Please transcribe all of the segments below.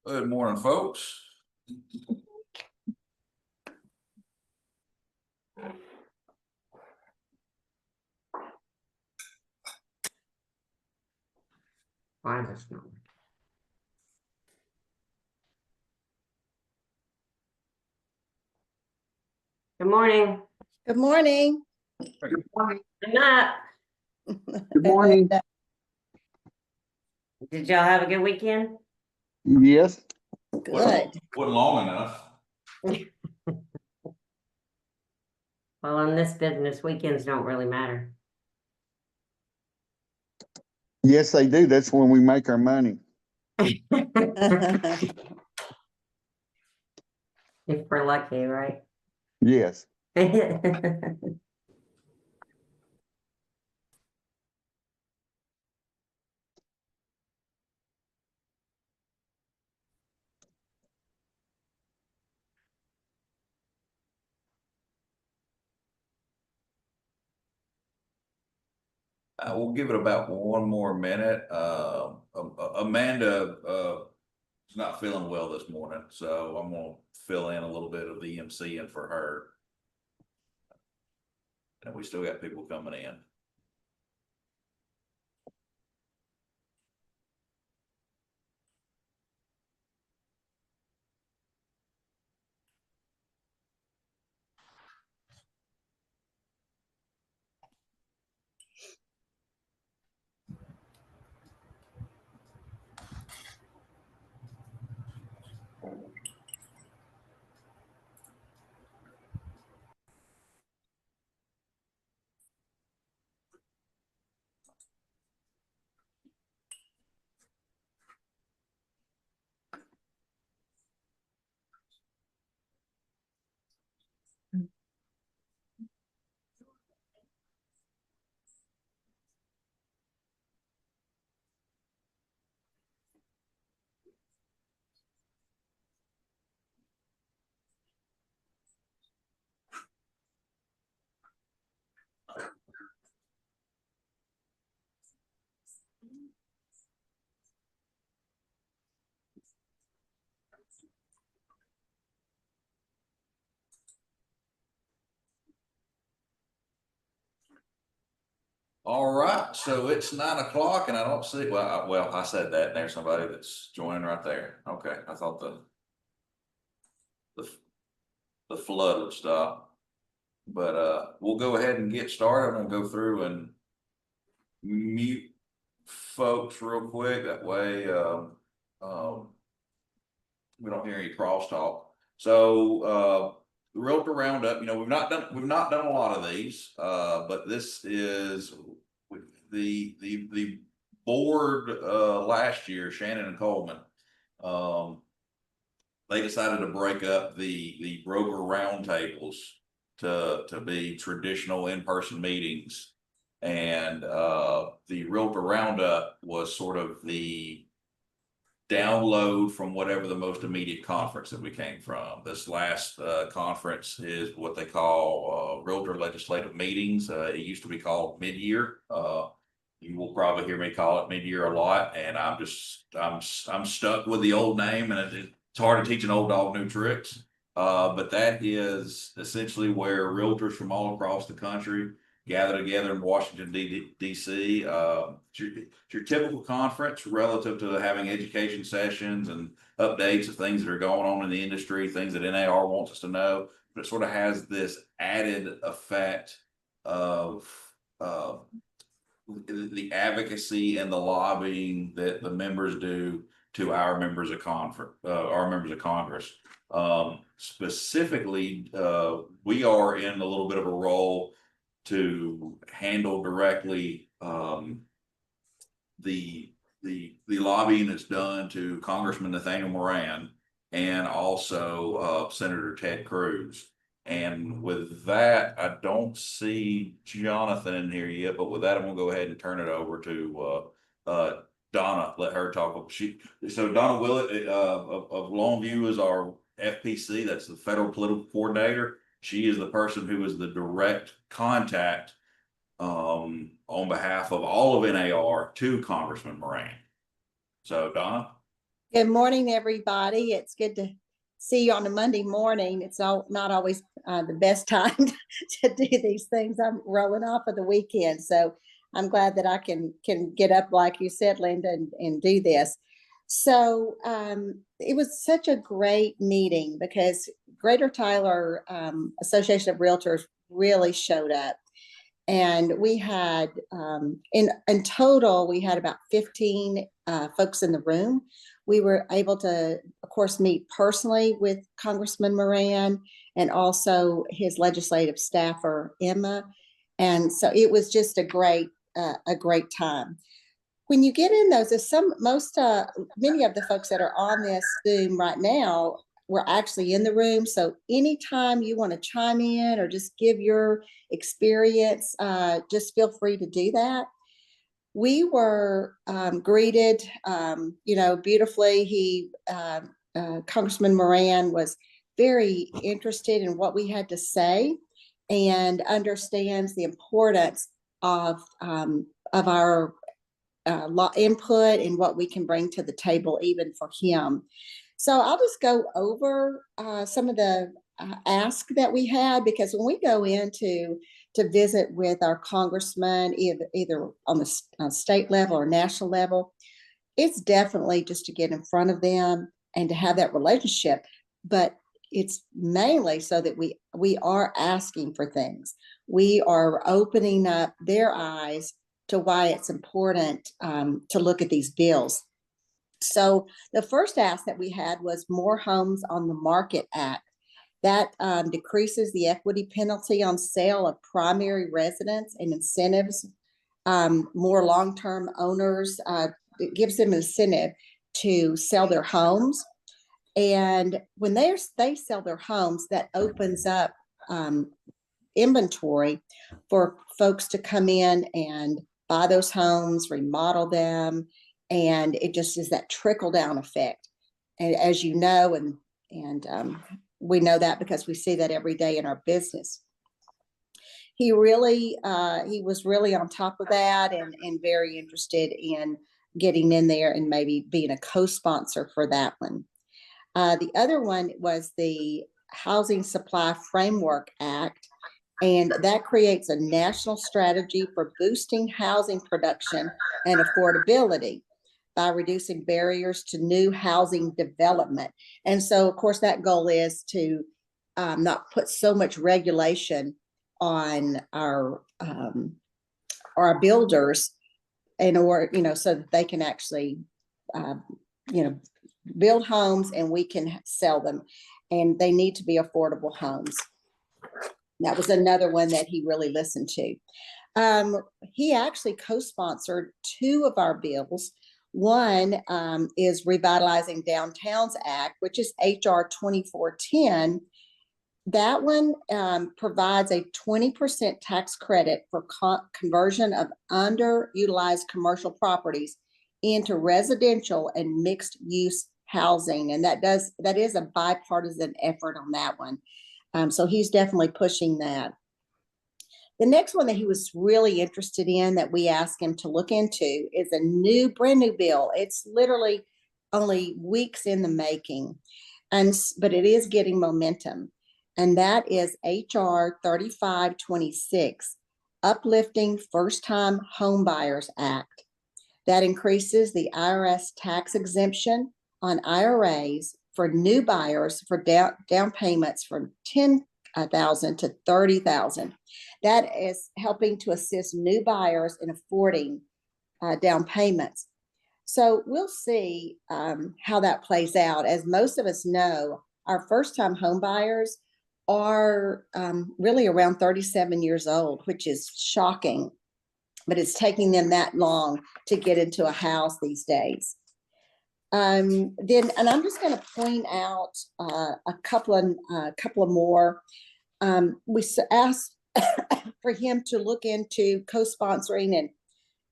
Good morning, folks. Why is this not? Good morning. Good morning. I'm up. Good morning. Did y'all have a good weekend? Yes. Good. Wasn't long enough. Well, in this business, weekends don't really matter. Yes, they do. That's when we make our money. If we're lucky, right? Yes. We'll give it about one more minute. Amanda is not feeling well this morning, so I'm gonna fill in a little bit of the emceeing for her. And we still got people coming in. All right, so it's 9 o'clock and I don't see, well, I said that and there's somebody that's joining right there. Okay, I thought the flood would stop. But we'll go ahead and get started. I'm gonna go through and mute folks real quick. That way we don't hear any crosstalk. So the Realtor Roundup, you know, we've not done a lot of these, but this is the board last year, Shannon and Coleman. They decided to break up the broker roundtables to be traditional in-person meetings, and the Realtor Roundup was sort of the download from whatever the most immediate conference that we came from. This last conference is what they call Realtor Legislative Meetings. It used to be called mid-year. You will probably hear me call it mid-year a lot, and I'm stuck with the old name, and it's hard to teach an old dog new tricks. But that is essentially where realtors from all across the country gather together in Washington, D.C. It's your typical conference relative to having education sessions and updates of things that are going on in the industry, things that NAR wants us to know. But it sort of has this added effect of the advocacy and the lobbying that the members do to our members of Congress. Specifically, we are in a little bit of a role to handle directly the lobbying that's done to Congressman Nathaniel Moran and also Senator Ted Cruz. And with that, I don't see Jonathan in here yet, but with that, I'm gonna go ahead and turn it over to Dona. Let her talk. So Dona Willett of Longview is our FPC. That's the Federal Political Coordinator. She is the person who is the direct contact on behalf of all of NAR to Congressman Moran. So Dona. Good morning, everybody. It's good to see you on a Monday morning. It's not always the best time to do these things. I'm rolling off of the weekend, so I'm glad that I can get up, like you said, Linda, and do this. So it was such a great meeting because Greater Tyler Association of Realtors really showed up. And we had, in total, we had about 15 folks in the room. We were able to, of course, meet personally with Congressman Moran and also his legislative staffer, Emma. And so it was just a great time. When you get in those, many of the folks that are on this Zoom right now were actually in the room. So anytime you want to chime in or just give your experience, just feel free to do that. We were greeted, beautifully. Congressman Moran was very interested in what we had to say and understands the importance of our input and what we can bring to the table, even for him. So I'll just go over some of the ask that we had, because when we go into to visit with our congressman, either on the state level or national level, it's definitely just to get in front of them and to have that relationship. But it's mainly so that we are asking for things. We are opening up their eyes to why it's important to look at these bills. So the first ask that we had was More Homes on the Market Act. That decreases the equity penalty on sale of primary residence and incentives. More long-term owners, it gives them an incentive to sell their homes. And when they sell their homes, that opens up inventory for folks to come in and buy those homes, remodel them, and it just is that trickle down effect. And as you know, and we know that because we see that every day in our business. He was really on top of that and very interested in getting in there and maybe being a co-sponsor for that one. The other one was the Housing Supply Framework Act, and that creates a national strategy for boosting housing production and affordability by reducing barriers to new housing development. And so, of course, that goal is to not put so much regulation on our builders in order, so that they can actually, build homes and we can sell them. And they need to be affordable homes. That was another one that he really listened to. He actually co-sponsored two of our bills. One is Revitalizing Downtowns Act, which is HR 2410. That one provides a 20% tax credit for conversion of underutilized commercial properties into residential and mixed use housing. And that is a bipartisan effort on that one. So he's definitely pushing that. The next one that he was really interested in that we asked him to look into is a brand new bill. It's literally only weeks in the making, but it is getting momentum. And that is HR 3526, Uplifting First-Time Homebuyers Act. That increases the IRS tax exemption on IRAs for new buyers for down payments from $10,000 to $30,000. That is helping to assist new buyers in affording down payments. So we'll see how that plays out. As most of us know, our first-time home buyers are really around 37 years old, which is shocking, but it's taking them that long to get into a house these days. And I'm just going to point out a couple of more. We asked for him to look into co-sponsoring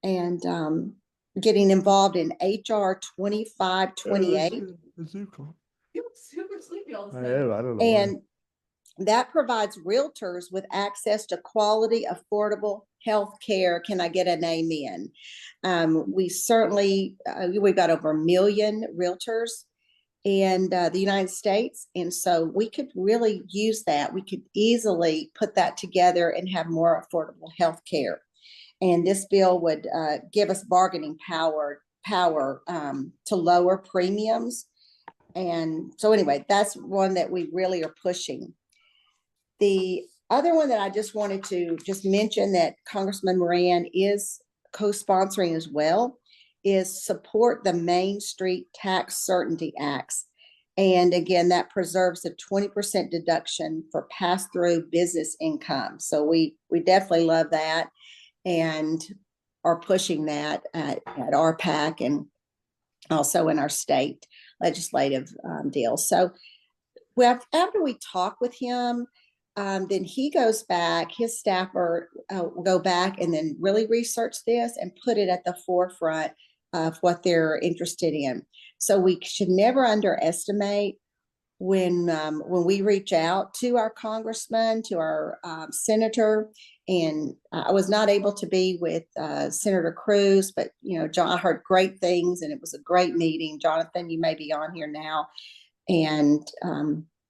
and getting involved in HR 2528. He was super sleepy all of a I sudden. know, I don't know. And that provides realtors with access to quality, affordable health care. Can I get an amen? We certainly, we've got over 1 million realtors in the United States. And so we could really use that. We could easily put that together and have more affordable health care. And this bill would give us bargaining power to lower premiums. And so anyway, that's one that we really are pushing. The other one that I just wanted to just mention that Congressman Moran is co-sponsoring as well is support the Main Street Tax Certainty Acts. And again, that preserves a 20% deduction for pass-through business income. So we definitely love that and are pushing that at our PAC and also in our state legislative deals. So after we talk with him, then he goes back, his staffer will go back and then really research this and put it at the forefront of what they're interested in. So we should never underestimate when we reach out to our congressman, to our senator. And I was not able to be with Senator Cruz, but I heard great things and it was a great meeting. Jonathan, you may be on here now and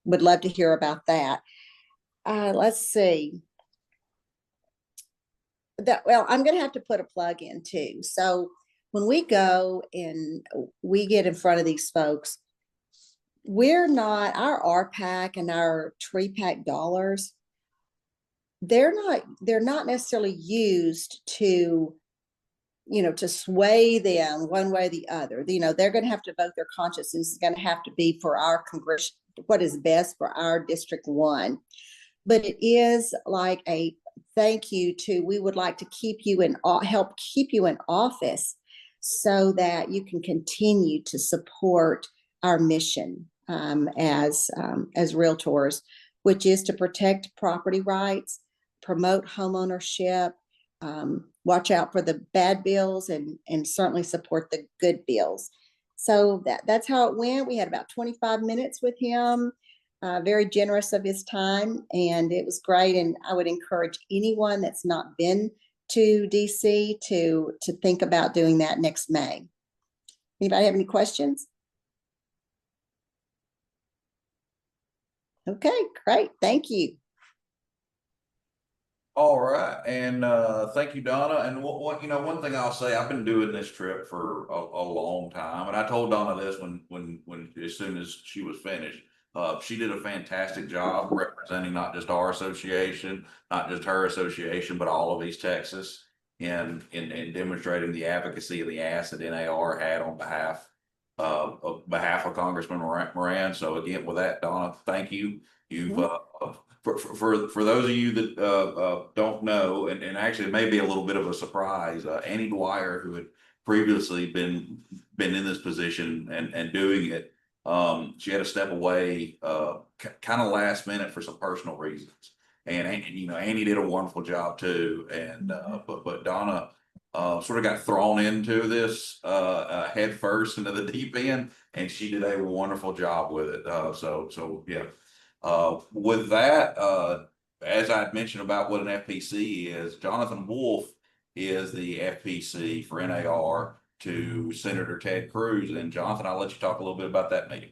would love to hear about that. Let's see. I'm going to have to put a plug in too. So when we go and we get in front of these folks, we're not, our RPAC and our TREAPAC dollars, they're not necessarily used to, to sway them one way or the other. They're going to have to vote their conscience. This is going to have to be for our Congress, what is best for our District 1. But it is like a thank you to, we would like to keep you help keep you in office so that you can continue to support our mission as realtors, which is to protect property rights, promote homeownership, watch out for the bad bills, and certainly support the good bills. So that's how it went. We had about 25 minutes with him. Very generous of his time, and it was great. And I would encourage anyone that's not been to DC to think about doing that next May. Anybody have any questions? Okay, great. Thank you. All right, and thank you, Donna. And one thing I'll say, I've been doing this trip for a long time, and I told Donna this when as soon as she was finished. She did a fantastic job representing not just our association, not just her association, but all of East Texas in demonstrating the advocacy and the ask that NAR had on behalf of Congressman Moran. So again, with that, Donna, thank you. You've for those of you that don't know, and actually it may be a little bit of a surprise, Annie Dwyer, who had previously been in this position and doing it. She had to step away kind of last minute for some personal reasons, and Annie did a wonderful job too. And but Donna sort of got thrown into this head first into the deep end, and she did a wonderful job with it. So yeah. With that, as I had mentioned about what an FPC is, Jonathan Wolf is the FPC for NAR to Senator Ted Cruz. And Jonathan, I'll let you talk a little bit about that meeting.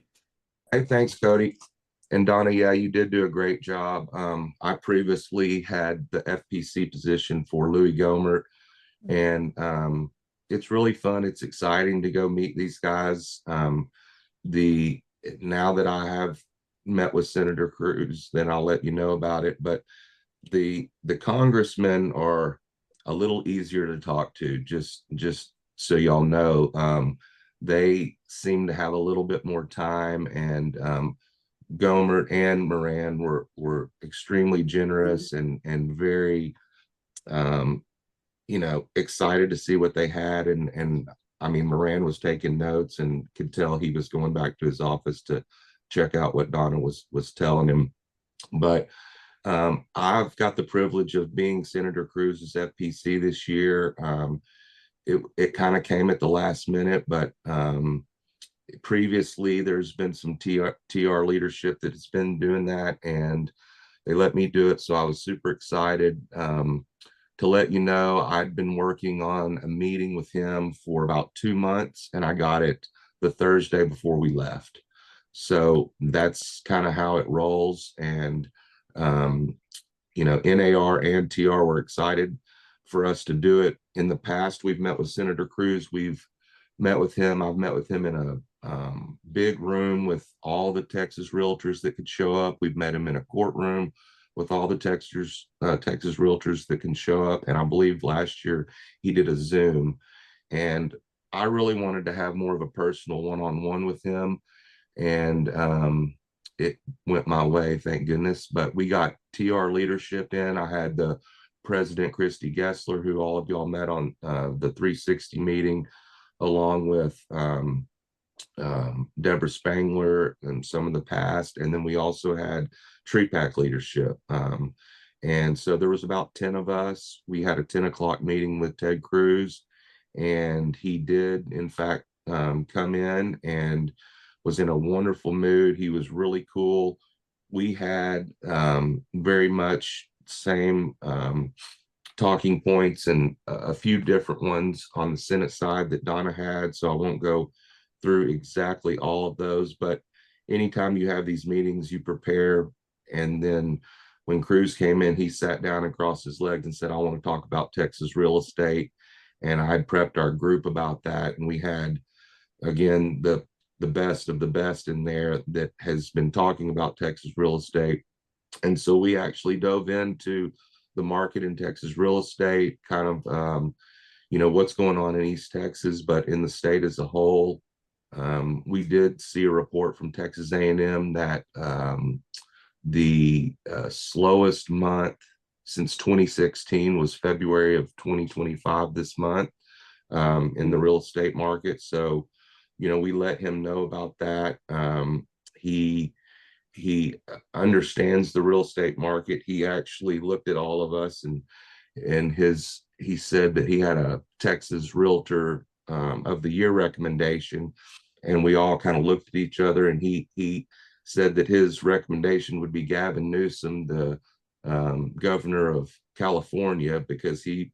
Hey, thanks, Cody. And Donna, yeah, you did do a great job. I previously had the FPC position for Louis Gohmert, and it's really fun. It's exciting to go meet these guys. Now that I have met with Senator Cruz, then I'll let you know about it. But the congressmen are a little easier to talk to, just so y'all know. They seem to have a little bit more time, and Gohmert and Moran were extremely generous and very excited to see what they had. And I mean, Moran was taking notes and could tell he was going back to his office to check out what Donna was telling him. But I've got the privilege of being Senator Cruz's FPC this year. It kind of came at the last minute, but previously there's been some TR leadership that has been doing that, and they let me do it. So I was super excited to let you know, I'd been working on a meeting with him for about 2 months, and I got it the Thursday before we left. So that's kind of how it rolls. And, you know, NAR and TR were excited for us to do it. In the past, we've met with Senator Cruz. We've met with him. I've met with him in a big room with all the Texas realtors that could show up. We've met him in a courtroom with all the Texas realtors that can show up. And I believe last year he did a Zoom. And I really wanted to have more of a personal one-on-one with him. And it went my way, thank goodness. But we got TR leadership in. I had the President Christy Gessler, who all of y'all met on the 360 meeting, along with Deborah Spangler and some of the past. And then we also had Tree Pack leadership. And so there was about 10 of us. We had a 10 o'clock meeting with Ted Cruz, and he did, in fact, come in and was in a wonderful mood. He was really cool. We had very much same talking points and a few different ones on the Senate side that Donna had. So I won't go through exactly all of those, but anytime you have these meetings, you prepare. And then when Cruz came in, he sat down and crossed his legs and said, I want to talk about Texas real estate. And I had prepped our group about that. And we had, again, the best of the best in there that has been talking about Texas real estate. And so we actually dove into the market in Texas real estate, kind of, you know, what's going on in East Texas, but in the state as a whole. We did see a report from Texas A&M that the slowest month since 2016 was February of 2025 this month in the real estate market. So, you know, we let him know about that. He understands the real estate market. He actually looked at all of us and he said that he had a Texas Realtor of the Year recommendation, and we all kind of looked at each other, and he said that his recommendation would be Gavin Newsom, the governor of California, because he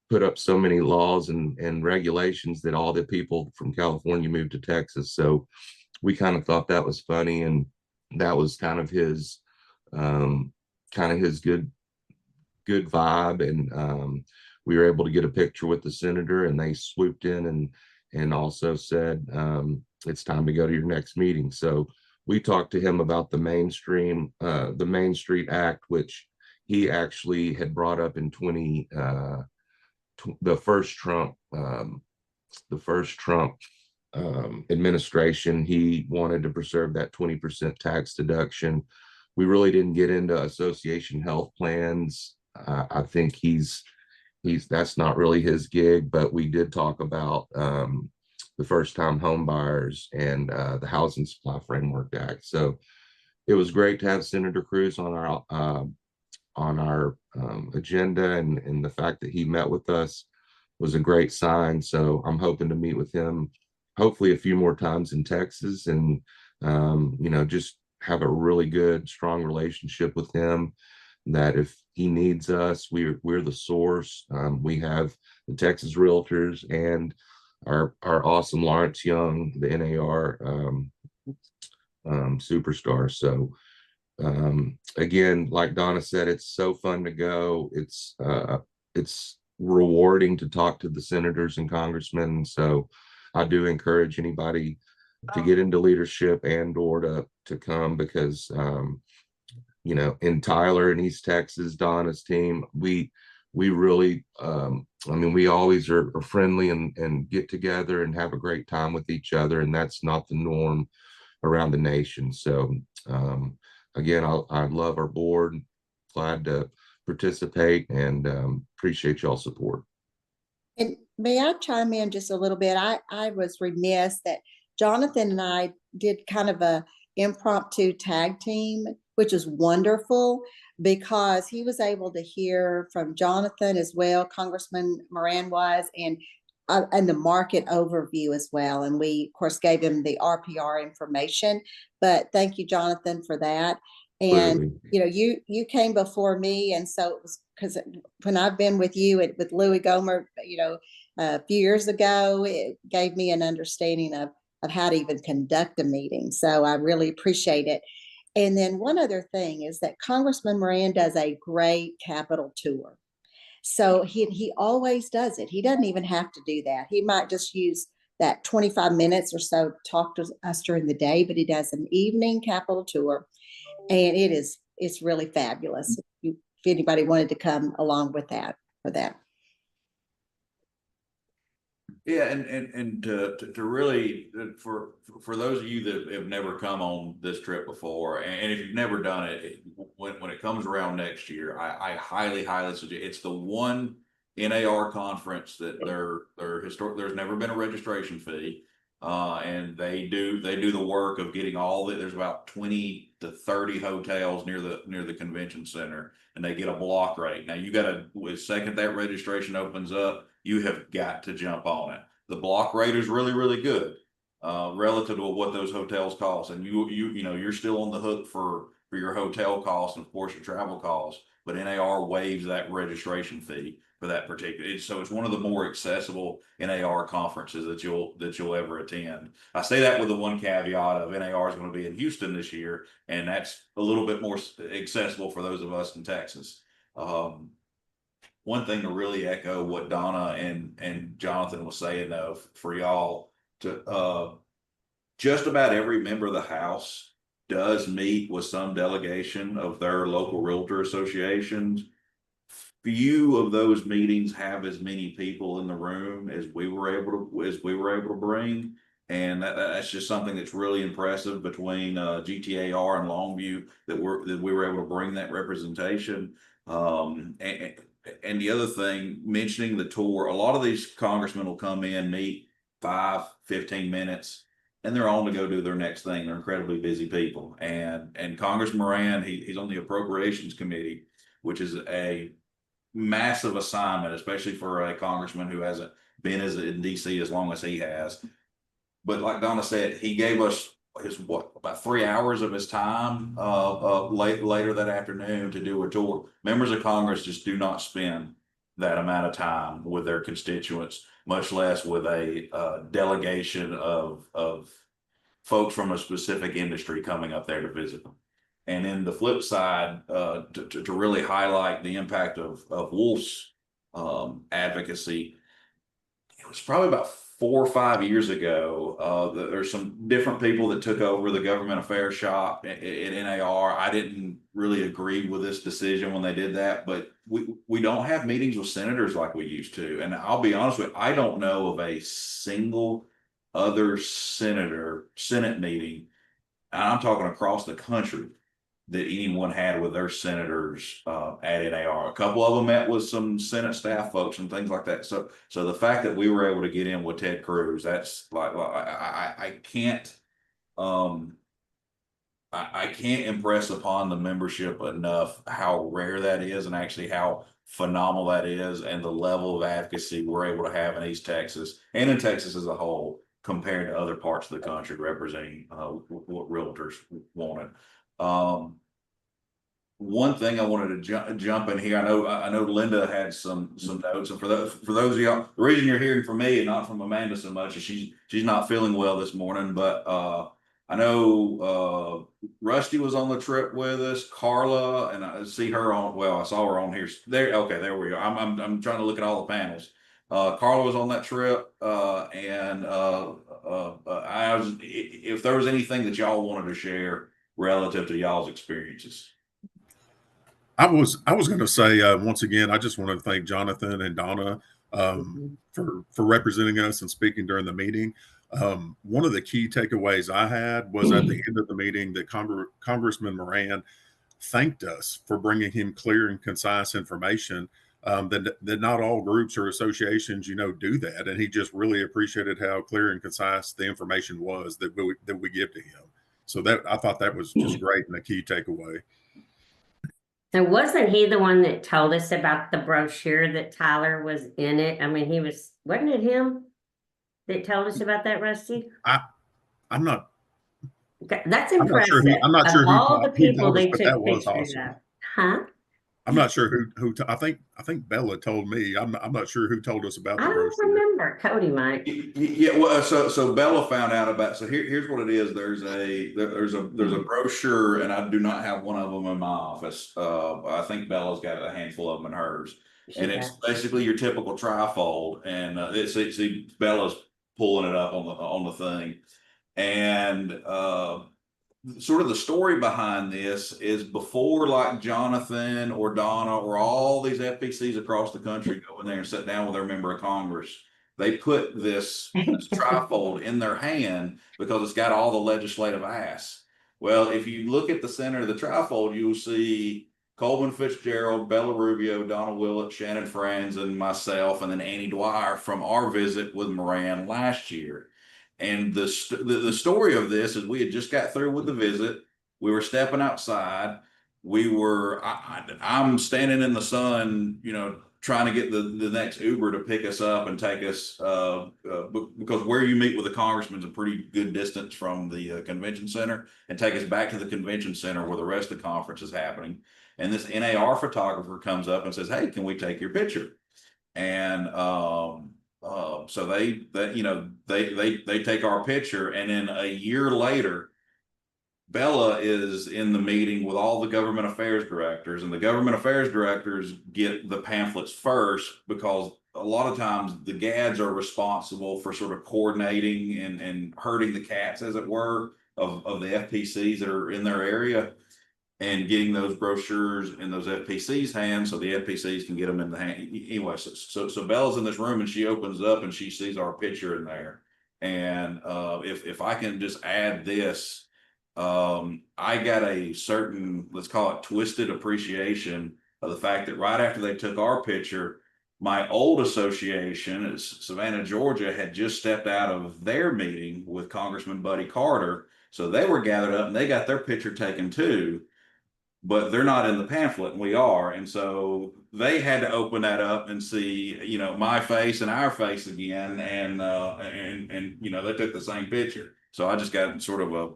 put up so many laws and regulations that all the people from California moved to Texas. So we kind of thought that was funny, and that was kind of his good vibe. And we were able to get a picture with the senator, and they swooped in and also said, it's time to go to your next meeting. So we talked to him about the Main Street Act, which he actually had brought up in the first Trump administration. He wanted to preserve that 20% tax deduction. We really didn't get into association health plans. I think that's not really his gig, but we did talk about the first time home buyers and the Housing Supply Framework Act. So it was great to have Senator Cruz on our agenda, and the fact that he met with us was a great sign. So I'm hoping to meet with him hopefully a few more times in Texas, and you know, just have a really good, strong relationship with him, that if he needs us, we're the source. We have the Texas Realtors and our awesome Lawrence Young, the NAR superstar. So again, like Donna said, it's so fun to go. It's rewarding to talk to the senators and congressmen. So I do encourage anybody to get into leadership and or to come, because you know, in Tyler and East Texas, Donna's team, we really, I mean, we always are friendly and get together and have a great time with each other. And that's not the norm around the nation. So again, I love our board, glad to participate, and appreciate y'all's support. And may I chime in just a little bit? I was remiss that Jonathan and I did kind of a impromptu tag team, which is wonderful, because he was able to hear from Jonathan as well, Congressman Moran was, and the market overview as well. And we, of course, gave him the RPR information. But thank you, Jonathan, for that. And, Absolutely. you know, you came before me. And so it was because when I've been with you with Louis Gomer, you know, a few years ago, it gave me an understanding of how to even conduct a meeting. So I really appreciate it. And then one other thing is that Congressman Moran does a great Capitol tour. So he always does it. He doesn't even have to do that. He might just use that 25 minutes or so to talk to us during the day, but he does an evening Capitol tour. And it's really fabulous. If anybody wanted to come along with that for that. Yeah, and to really, for those of you that have never come on this trip before, and if you've never done it, when it comes around next year, I highly suggest. It's the one NAR conference that they're historic. There's never been a registration fee, and they do the work of getting all the. There's about 20 to 30 hotels near the convention center, and they get a block rate. Now you got to, the second that registration opens up, you have got to jump on it. The block rate is really good relative to what those hotels cost, and you know you're still on the hook for your hotel costs and of course your travel costs. But NAR waives that registration fee for that particular. So it's one of the more accessible NAR conferences that you'll ever attend. I say that with the one caveat of NAR is going to be in Houston this year, and that's a little bit more accessible for those of us in Texas. One thing to really echo what Donna and Jonathan was saying, though, for y'all to just about every member of the House does meet with some delegation of their local realtor associations. Few of those meetings have as many people in the room as we were able to bring. And that's just something that's really impressive between GTAR and Longview that we were able to bring that representation. And the other thing, mentioning the tour, a lot of these congressmen will come in, meet 5-15 minutes, and they're on to go do their next thing. They're incredibly busy people. And Congressman Moran, he's on the Appropriations Committee, which is a massive assignment, especially for a congressman who hasn't been in DC as long as he has. But like Donna said, he gave us about 3 hours of his time later that afternoon to do a tour. Members of Congress just do not spend that amount of time with their constituents, much less with a delegation of folks from a specific industry coming up there to visit them. And then the flip side, to really highlight the impact of Wolf's advocacy, it was probably about 4 or 5 years ago. There's some different people that took over the government affairs shop at NAR. I didn't really agree with this decision when they did that, but we don't have meetings with senators like we used to. And I'll be honest with you, I don't know of a single other Senate meeting, and I'm talking across the country, that anyone had with their senators at NAR. A couple of them met with some Senate staff folks and things like that. So the fact that we were able to get in with Ted Cruz, that's like I can't impress upon the membership enough how rare that is, and actually how phenomenal that is, and the level of advocacy we're able to have in East Texas and in Texas as a whole compared to other parts of the country representing what realtors wanted. One thing I wanted to jump in here. I know Linda had some notes, and for those of y'all, the reason you're hearing from me and not from Amanda so much is she's not feeling well this morning. But I know Rusty was on the trip with us, Karla, and I see her on. Well, I saw her on here. There, okay, there we go. I'm trying to look at all the panels. Karla was on that trip, and I was. If there was anything that y'all wanted to share relative to y'all's experiences. I was going to say once again, I just want to thank Jonathan and Donna for representing us and speaking during the meeting. One of the key takeaways I had was at the end of the meeting that Congressman Moran thanked us for bringing him clear and concise information. That not all groups or associations, do that, and he just really appreciated how clear and concise the information was that we give to him. So that I thought that was just great and a key takeaway. So wasn't he the one that told us about the brochure that Tyler was in it? I mean, wasn't it him that told us about that, Rusty? I'm not. That's I'm not sure impressive. I'm not Of sure all the who people told us, they but took that was pictures awesome. of. Huh? I'm not sure I think Bella told me. I'm not sure who told us about I the don't brochure. remember. Cody might. Yeah, well, so Bella found out about, so here's what it is. There's a brochure, and I do not have one of them in my office. I think Bella's got a handful of them in hers. And She it's does. basically your typical trifold, and see Bella's pulling it up on the thing. And sort of the story behind this is before like Jonathan or Donna or all these FPCs across the country go in there and sit down with their member of Congress, they put this trifold in their hand because it's got all the legislative ass. Well, if you look at the center of the trifold, you'll see Coleman Fitzgerald, Bella Rubio, Donna Willett, Shannon Franz, and myself, and then Annie Dwyer from our visit with Moran last year. And the story of this is we had just got through with the visit. We were stepping outside. I'm standing in the sun, trying to get the next Uber to pick us up and take us because where you meet with the congressman is a pretty good distance from the convention center, and take us back to the convention center where the rest of the conference is happening. And this NAR photographer comes up and says, "Hey, can we take your picture?" And so they take our picture, and then a year later, Bella is in the meeting with all the government affairs directors, and the government affairs directors get the pamphlets first because a lot of times the GADs are responsible for sort of coordinating and herding the cats, as it were, of the FPCs that are in their area, and getting those brochures in those FPCs' hands so the FPCs can get them in the hand. Anyway, so Bella's in this room, and she opens up and she sees our picture in there. And if I can just add this, I got a certain, let's call it twisted appreciation of the fact that right after they took our picture, my old association at Savannah, Georgia, had just stepped out of their meeting with Congressman Buddy Carter. So they were gathered up and they got their picture taken too, but they're not in the pamphlet and we are. And so they had to open that up and see, my face and our face again. And they took the same picture. So I just got sort of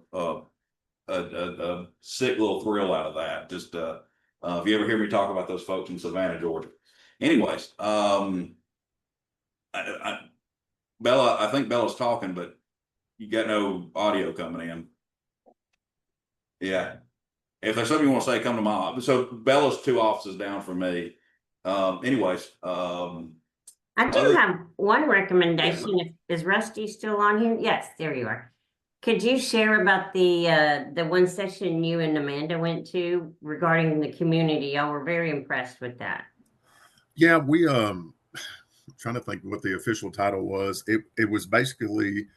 a sick little thrill out of that. Just, if you ever hear me talk about those folks in Savannah, Georgia. Anyways, Bella, I think Bella's talking, but you got no audio coming in. Yeah. If there's something you want to say, come to my office. So Bella's 2 offices down from me. Anyways, I do have one recommendation. Is Rusty still on here? Yes, there you are. Could you share about the one session you and Amanda went to regarding the community? Y'all were very impressed with that. Yeah, we I'm trying to think what the official title was. It was basically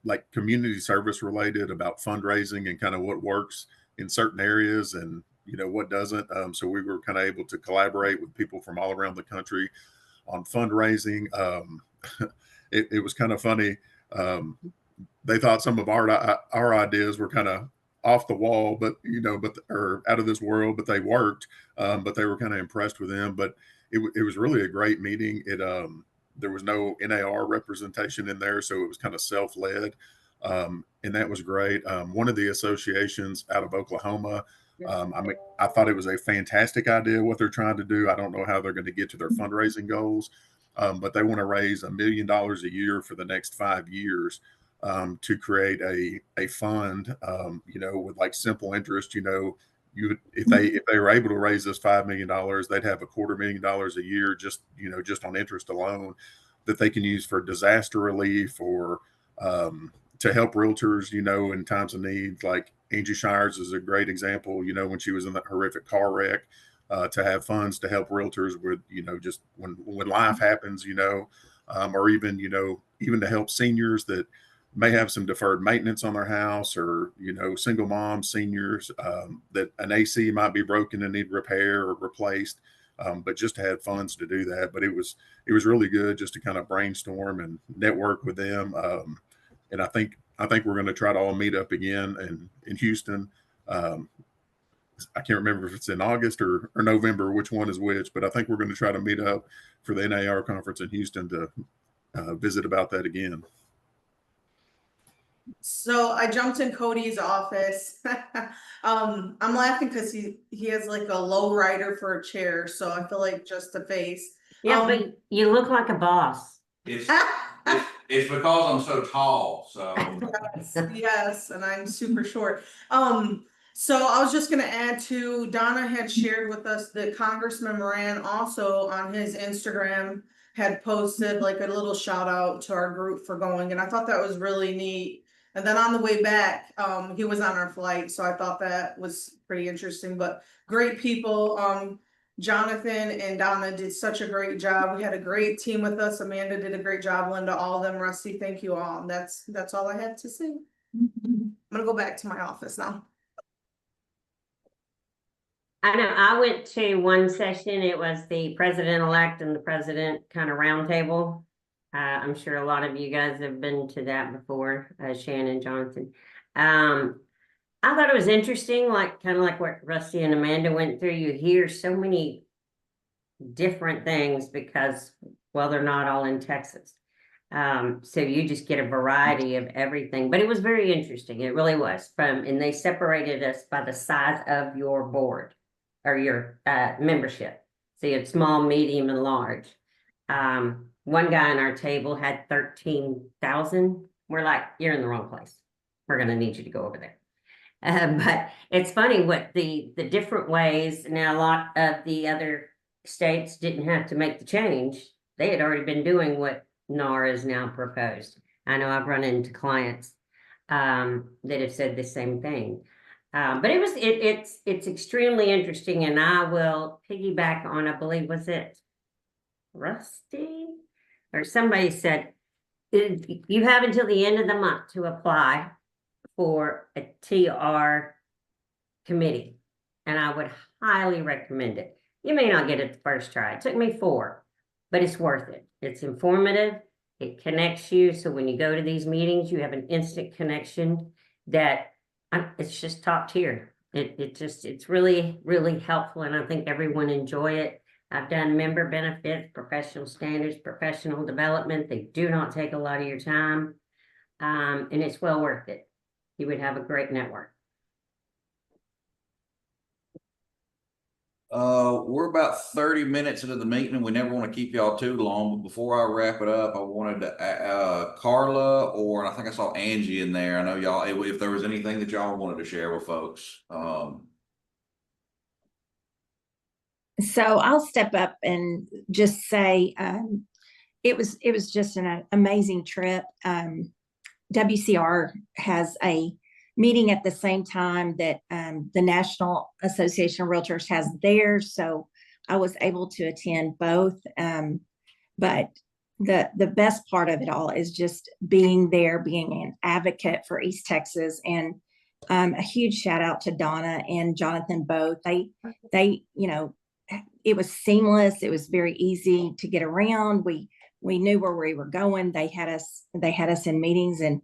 like community service related, about fundraising and kind of what works in certain areas and what doesn't. So we were kind of able to collaborate with people from all around the country on fundraising. It was kind of funny. They thought some of our ideas were kind of off the wall, but or out of this world, but they worked. But they were kind of impressed with them. But it was really a great meeting. There was no NAR representation in there, so it was kind of self-led, and that was great. One of the associations out of Oklahoma, I thought it was a fantastic idea what they're trying to do. I don't know how they're going to get to their fundraising goals, but they want to raise $1 million a year for the next 5 years to create a fund, with like simple interest. If they were able to raise this $5 million, they'd have $250,000 a year just on interest alone that they can use for disaster relief or to help realtors, in times of need. Like Angie Shires is a great example, when she was in that horrific car wreck, to have funds to help realtors with, just when life happens, or even to help seniors that may have some deferred maintenance on their house, or single moms, seniors, that an AC might be broken and need repair or replaced, but just to have funds to do that. But it was really good just to kind of brainstorm and network with them. And I think we're going to try to all meet up again in Houston. I can't remember if it's in August or November, which one is which, but I think we're going to try to meet up for the NAR conference in Houston to visit about that again. So I jumped in Cody's office. I'm laughing because he has like a low rider for a chair, so I feel like just a face. Yeah, but you look like a boss. It's because I'm so tall, so. Yes, and I'm super short. So I was just gonna add to, Donna had shared with us that Congressman Moran also on his Instagram had posted like a little shout out to our group for going, and I thought that was really neat. And then on the way back, he was on our flight, so I thought that was pretty interesting, but great people. Jonathan and Donna did such a great job. We had a great team with us. Amanda did a great job. Linda, all of them. Rusty, thank you all. And that's all I had to say. I'm gonna go back to my office now. I know I went to one session. It was the president-elect and the president kind of roundtable. I'm sure a lot of you guys have been to that before, Shannon, Jonathan. I thought it was interesting, like kind of like what Rusty and Amanda went through. You hear so many different things because, well, they're not all in Texas. So you just get a variety of everything, but it was very interesting. It really was and they separated us by the size of your board or your membership. So you had small, medium, and large. One guy on our table had 13,000. We're like, you're in the wrong place. We're going to need you to go over there. But it's funny what the different ways. Now, a lot of the other states didn't have to make the change. They had already been doing what NAR is now proposed. I know I've run into clients that have said the same thing. But it's extremely interesting, and I will piggyback on, I believe, was it Rusty or somebody said you have until the end of the month to apply for a TR committee, and I would highly recommend it. You may not get it the first try. It took me 4, but it's worth it. It's informative. It connects you. So when you go to these meetings, you have an instant connection that it's just top tier. It's really, really helpful. And I think everyone enjoy it. I've done member benefits, professional standards, professional development. They do not take a lot of your time. And it's well worth it. You would have a great network. We're about 30 minutes into the meeting and we never want to keep y'all too long, but before I wrap it up, I wanted to, Karla, or I think I saw Angie in there. I know y'all, if there was anything that y'all wanted to share with folks. So I'll step up and just say, it was just an amazing trip. WCR has a meeting at the same time that the National Association of Realtors has theirs. So I was able to attend both. But the best part of it all is just being there, being an advocate for East Texas. And a huge shout out to Donna and Jonathan both. They, it was seamless. It was very easy to get around. We knew where we were going. They had us in meetings, and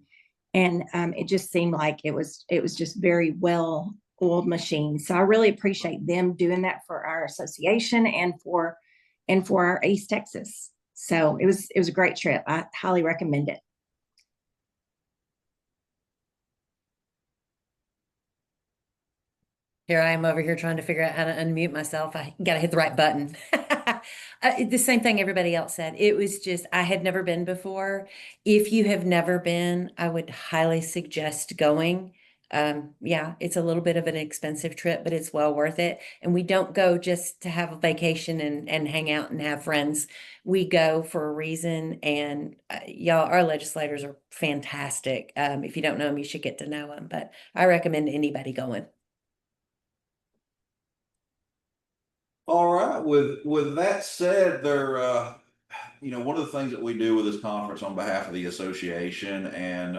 it just seemed like it was just very well oiled machine. So I really appreciate them doing that for our association and for our East Texas. So it was a great trip. I highly recommend it. Here I am over here trying to figure out how to unmute myself. I got to hit the right button. The same thing everybody else said. It was just, I had never been before. If you have never been, I would highly suggest going. Yeah, it's a little bit of an expensive trip, but it's well worth it. And we don't go just to have a vacation and hang out and have friends. We go for a reason. And y'all, our legislators are fantastic. If you don't know them, you should get to know them. But I recommend anybody going. All right. With that said, one of the things that we do with this conference on behalf of the association, and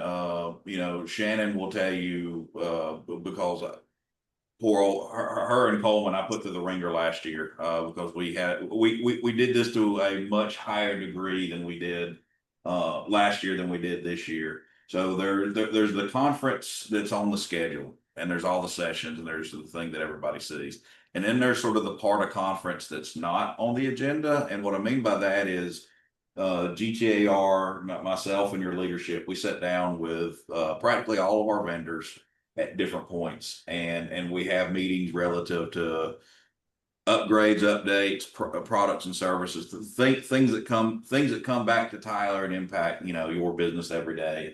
Shannon will tell you because poor old her and Coleman I put through the ringer last year because we did this to a much higher degree than we did last year than we did this year. So there's the conference that's on the schedule, and there's all the sessions, and there's the thing that everybody sees. And then there's sort of the part of conference that's not on the agenda. And what I mean by that is GTAR, myself and your leadership, we sat down with practically all of our vendors at different points, and we have meetings relative to upgrades, updates, products and services, things that come back to Tyler and impact, your business every day.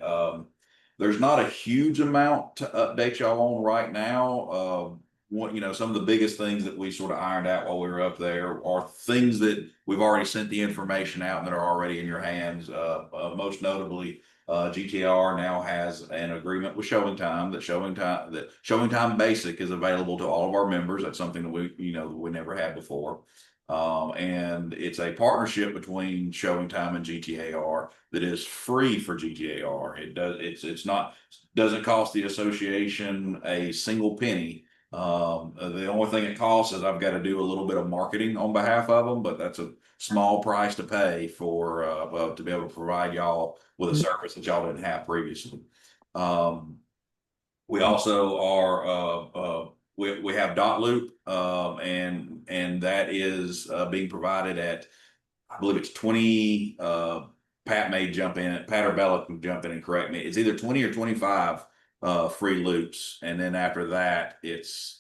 There's not a huge amount to update y'all on right now. Some of the biggest things that we sort of ironed out while we were up there are things that we've already sent the information out and that are already in your hands. Most notably, GTR now has an agreement with Showing Time that Showing Time Basic is available to all of our members. That's something that we never had before. And it's a partnership between Showing Time and GTAR that is free for GTAR. Doesn't cost the association a single penny. The only thing it costs is I've got to do a little bit of marketing on behalf of them, but that's a small price to pay for to be able to provide y'all with a service that y'all didn't have previously. We also are we have Dot Loop, and that is being provided at, I believe it's 20. Pat may jump in. Pat or Bella can jump in and correct me. It's either 20 or 25 free loops, and then after that, it's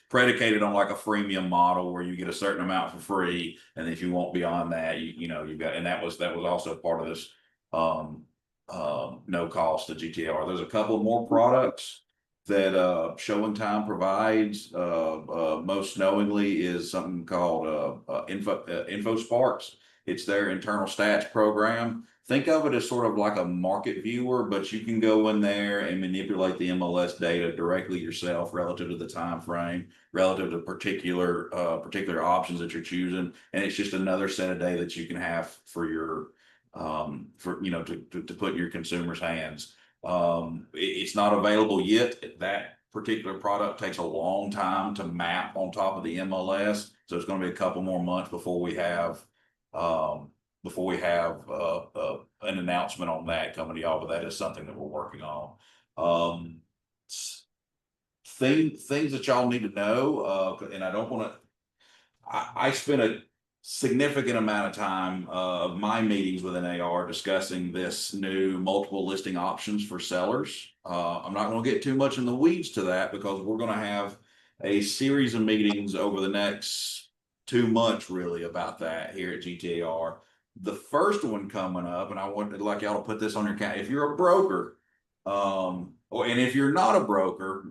predicated on like a freemium model where you get a certain amount for free, and if you want beyond that, you've got. And that was also part of this no cost to GTR. There's a couple more products that Showing Time provides. Most knowingly is something called Info Sparks. It's their internal stats program. Think of it as sort of like a market viewer, but you can go in there and manipulate the MLS data directly yourself relative to the time frame, relative to particular options that you're choosing, and it's just another set of data that you can have for your to put in your consumers' hands. It's not available yet. That particular product takes a long time to map on top of the MLS, so it's going to be a couple more months before we have an announcement on that coming to y'all, but that is something that we're working on. Things that y'all need to know, and I don't want to. I spent a significant amount of time of my meetings with NAR discussing this new multiple listing options for sellers. I'm not going to get too much in the weeds to that because we're going to have a series of meetings over the next 2 months really about that here at GTAR. The first one coming up, and I wanted like y'all to put this on your account. If you're a broker, and if you're not a broker,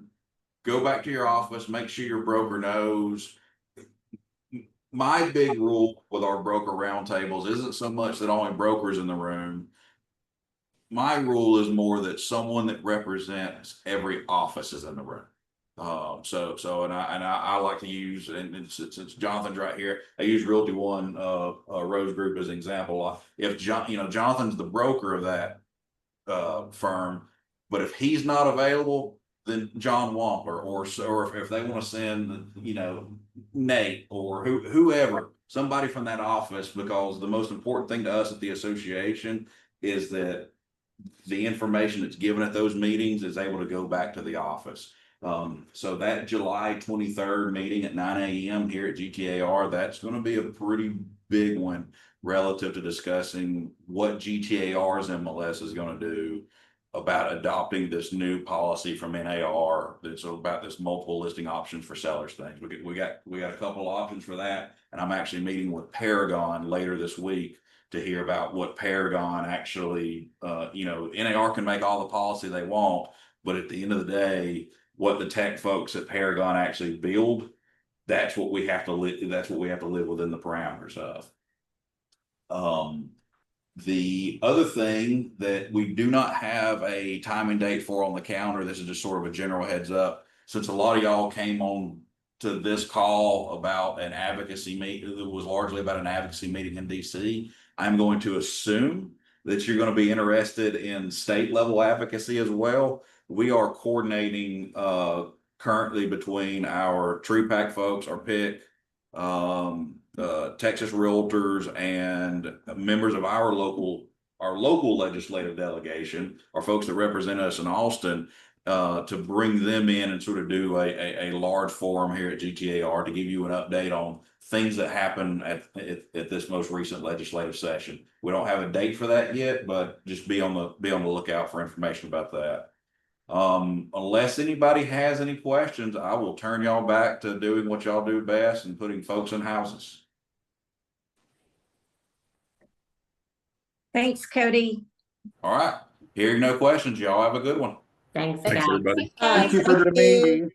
go back to your office, make sure your broker knows. My big rule with our broker roundtables isn't so much that only brokers in the room. My rule is more that someone that represents every office is in the room. I like to use, and since Jonathan's right here, I use Realty One Rose Group as an example. If Jonathan's the broker of that firm, but if he's not available, then John Wampler, or if they want to send Nate or whoever, somebody from that office, because the most important thing to us at the association is that the information that's given at those meetings is able to go back to the office. So that July 23rd meeting at 9 a.m. here at GTAR, that's going to be a pretty big one relative to discussing what GTAR's MLS is going to do about adopting this new policy from NAR that's about this multiple listing options for sellers things. We got a couple of options for that, and I'm actually meeting with Paragon later this week to hear about what Paragon actually, NAR can make all the policy they want, but at the end of the day, what the tech folks at Paragon actually build, that's what we have to live within the parameters of. The other thing that we do not have a time and date for on the calendar, this is just sort of a general heads up, since a lot of y'all came on to this call about an advocacy meeting, it was largely about an advocacy meeting in DC. I'm going to assume that you're going to be interested in state level advocacy as well. We are coordinating currently between our TruePack folks, our PIC, Texas Realtors, and members of our local legislative delegation, our folks that represent us in Austin, to bring them in and sort of do a large forum here at GTAR to give you an update on things that happen at this most recent legislative session. We don't have a date for that yet, but just be on the lookout for information about that. Unless anybody has any questions, I will turn y'all back to doing what y'all do best and putting folks in houses. Thanks, Cody. All right. Hearing no questions, y'all have a good one. Thanks, Thanks, guys. everybody. Thank Thank you for the meeting.